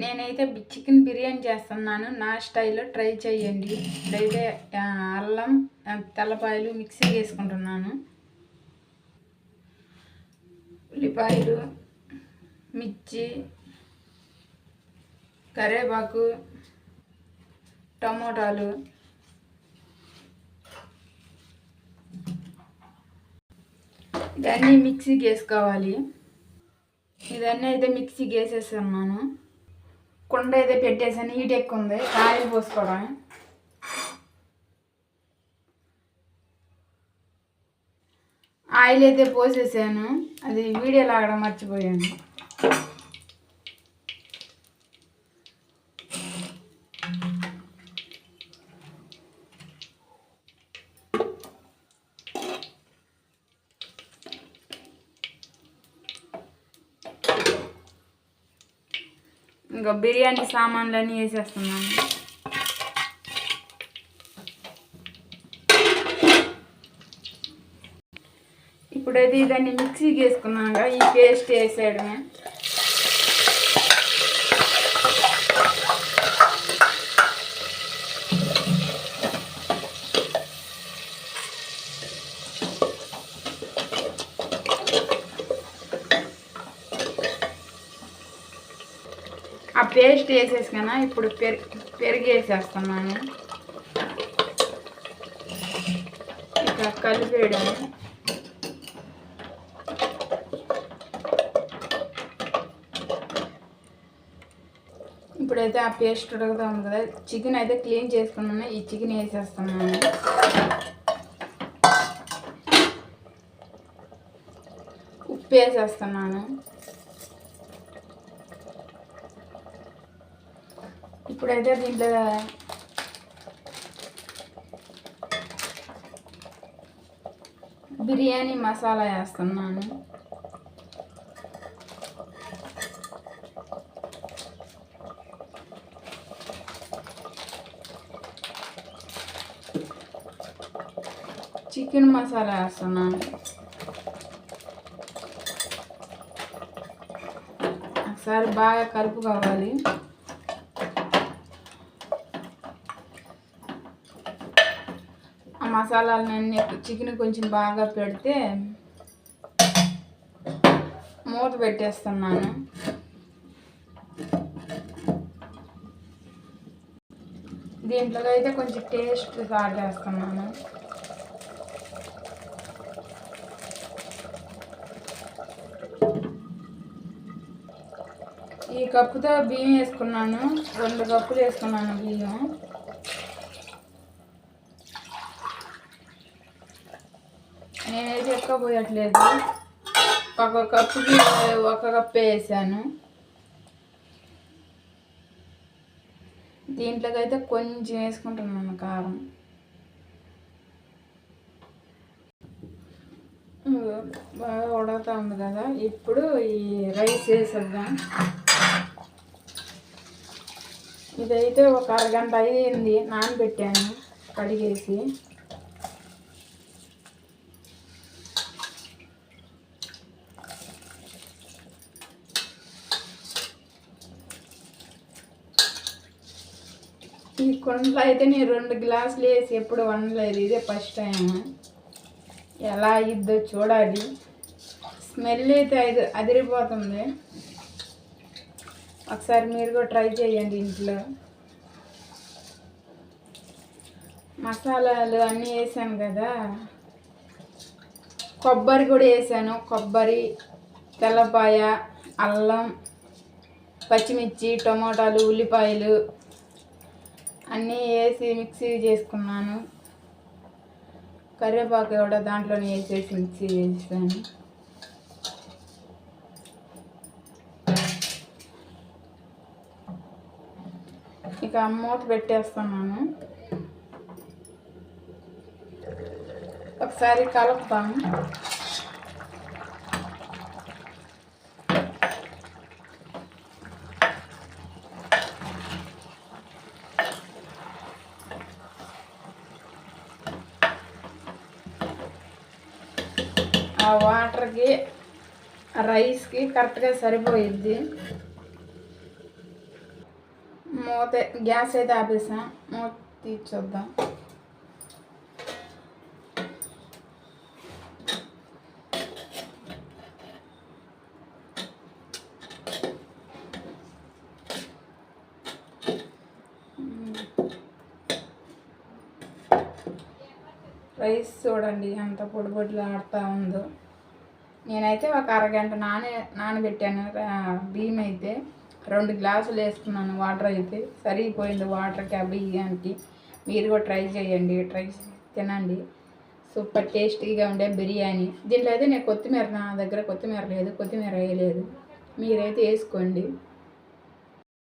నేనైతే చికెన్ బిర్యానీ చేస్తున్నాను. నా స్టైల్లో ట్రై చేయండి. ఇప్పుడైతే అల్లం తెల్లపాయలు మిక్సీ వేసుకుంటున్నాను. ఉల్లిపాయలు, మిర్చి, కరివేపాకు, టమోటాలు, ఇవన్నీ మిక్సీకి వేసుకోవాలి. ఇదన్నీ అయితే మిక్సీకి వేసేస్తున్నాను. కుండ అయితే పెట్టేసాను, హీట్ ఎక్కువ ఉంది. ఆయిల్ పోసుకోవడం. ఆయిల్ అయితే పోసేసాను, అది వీడియో లాగడం మర్చిపోయాను. ఇంకా బిర్యానీ సామాన్లన్నీ వేసేస్తున్నాను. ఇప్పుడైతే ఇదాన్ని మిక్సీకి వేసుకున్నాక ఈ పేస్ట్ వేసేయడమే. ఆ పేస్ట్ వేసేసుకున్నా. ఇప్పుడు పెరుగు వేసేస్తున్నాను. ఇక కలిపేయడం. ఇప్పుడైతే ఆ పేస్ట్ ఉడుకుతూ ఉంది కదా, చికెన్ అయితే క్లీన్ చేసుకున్నాను. ఈ చికెన్ వేసేస్తున్నాను. ఉప్పు వేసేస్తున్నాను. ఇప్పుడైతే దీంట్లో బిర్యానీ మసాలా వేస్తున్నాను. చికెన్ మసాలా వేస్తున్నాను. ఒకసారి బాగా కలుపుకోవాలి. ఆ మసాలాలన్నీ చికెన్ కొంచెం బాగా పెడితే మూత పెట్టేస్తున్నాను. దీంట్లో అయితే కొంచెం టేస్ట్ సాల్ట్ వేస్తున్నాను. ఈ కప్పుతో బియ్యం వేసుకున్నాను. 2 కప్పులు వేసుకున్నాను బియ్యం. నేనైతే ఎక్కువ పోయట్లేదు. ఒక కప్పుకి 1 కప్పు వేసాను. దీంట్లోకి అయితే కొంచెం వేసుకుంటున్నాను కారం. బాగా ఉడుకుతూ ఉంది కదా, ఇప్పుడు ఈ రైస్ వేసేద్దాం. ఇదైతే ఒక అరగంట అయ్యింది నానబెట్టాను కడిగేసి. ఈ కుండలో అయితే నేను 2 గ్లాసులు వేసి ఎప్పుడు వండలేదు, ఇదే ఫస్ట్ టైం. ఎలా అయ్యిద్దో చూడాలి. స్మెల్ అయితే అదిరిపోతుంది. ఒకసారి మీరు కూడా ట్రై చేయండి ఇంట్లో. మసాలాలు అన్నీ వేసాను కదా, కొబ్బరి కూడా వేసాను. కొబ్బరి, తెల్లపాయ, అల్లం, పచ్చిమిర్చి, టమోటాలు, ఉల్లిపాయలు అన్నీ వేసి మిక్సీ చేసుకున్నాను. కరివేపాకు కూడా దాంట్లోనే వేసేసి మిక్సీ చేసాను. ఇక మూత పెట్టేస్తున్నాను. ఒకసారి కలుపుతాము. ఆ వాటర్కి రైస్కి కరెక్ట్గా సరిపోయిద్ది. మూత గ్యాస్ అయితే ఆపేసాం. మూత తీసి చూద్దాం. రైస్ చూడండి ఎంత పొడి పొడిలా ఆడుతూ ఉందో. నేనైతే ఒక అరగంట నానబెట్టాను. బియ్యం అయితే 2 గ్లాసులు వేసుకున్నాను. వాటర్ అయితే సరిగిపోయింది వాటర్కి ఆ బియ్యానికి. మీరు కూడా ట్రై చేయండి, తినండి. సూపర్ టేస్టీగా ఉండే బిర్యానీ. దీంట్లో అయితే నేను కొత్తిమీర, నా దగ్గర కొత్తిమీర లేదు, కొత్తిమీర వేయలేదు. మీరైతే వేసుకోండి.